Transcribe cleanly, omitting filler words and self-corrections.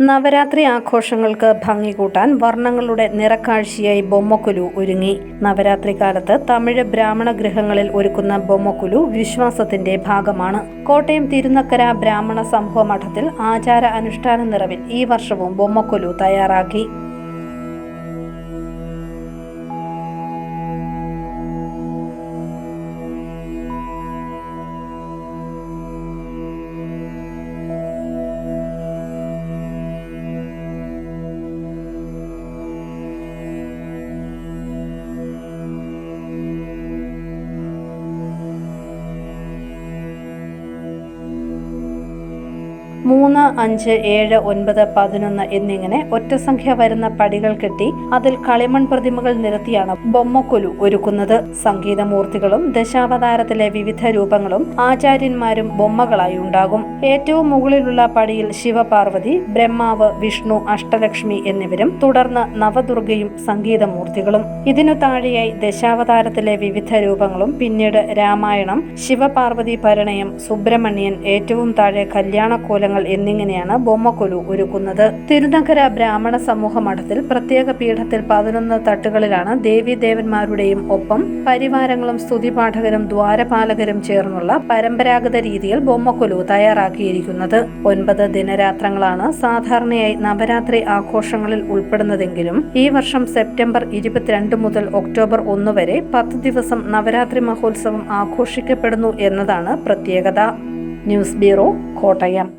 നവരാത്രി ആഘോഷങ്ങൾക്ക് ഭംഗി കൂട്ടാൻ വർണ്ണങ്ങളുടെ നിറക്കാഴ്ചയായി ബൊമ്മക്കൊലു ഒരുങ്ങി. നവരാത്രി കാലത്ത് തമിഴ് ബ്രാഹ്മണ ഗൃഹങ്ങളിൽ ഒരുക്കുന്ന ബൊമ്മക്കൊലു വിശ്വാസത്തിന്റെ ഭാഗമാണ്. കോട്ടയം തിരുനക്കര ബ്രാഹ്മണ സമൂഹ മഠത്തിൽ ആചാര അനുഷ്ഠാന നിറവിൽ ഈ വർഷവും ബൊമ്മക്കൊലു തയ്യാറാക്കി. മൂന്ന്, 5, 7, 9, 11 എന്നിങ്ങനെ ഒറ്റസംഖ്യ വരുന്ന പടികൾ കെട്ടി അതിൽ കളിമൺ പ്രതിമകൾ നിരത്തിയാണ് ബൊമ്മക്കൊലു ഒരുക്കുന്നത്. സംഗീതമൂർത്തികളും ദശാവതാരത്തിലെ വിവിധ രൂപങ്ങളും ആചാര്യന്മാരും ബൊമ്മകളായി ഉണ്ടാകും. ഏറ്റവും മുകളിലുള്ള പടിയിൽ ശിവപാർവതി, ബ്രഹ്മാവ്, വിഷ്ണു, അഷ്ടലക്ഷ്മി എന്നിവരും തുടർന്ന് നവദുർഗയും സംഗീതമൂർത്തികളും. ഇതിനു താഴെയായി ദശാവതാരത്തിലെ വിവിധ രൂപങ്ങളും പിന്നീട് രാമായണം, ശിവപാർവതി പരിണയം, സുബ്രഹ്മണ്യൻ, ഏറ്റവും താഴെ കല്യാണക്കോലങ്ങൾ എന്നിങ്ങനെയാണ് ബൊമ്മക്കൊലു ഒരുക്കുന്നത്. തിരുനക്കര ബ്രാഹ്മണ സമൂഹ മഠത്തിൽ പ്രത്യേക പീഠത്തിൽ 11 തട്ടുകളിലാണ് ദേവീദേവന്മാരുടെയും ഒപ്പം പരിവാരങ്ങളും സ്തുതിപാഠകരും ദ്വാരപാലകരും ചേർന്നുള്ള പരമ്പരാഗത രീതിയിൽ ബൊമ്മക്കൊലു തയ്യാറാക്കിയിരിക്കുന്നത്. 9 ദിനരാത്രങ്ങളാണ് സാധാരണയായി നവരാത്രി ആഘോഷങ്ങളിൽ ഉൾപ്പെടുന്നതെങ്കിലും ഈ വർഷം സെപ്റ്റംബർ 22 മുതൽ ഒക്ടോബർ 1 വരെ 10 ദിവസം നവരാത്രി മഹോത്സവം ആഘോഷിക്കപ്പെടുന്നു എന്നതാണ് പ്രത്യേകത. News bureau, Kottayam.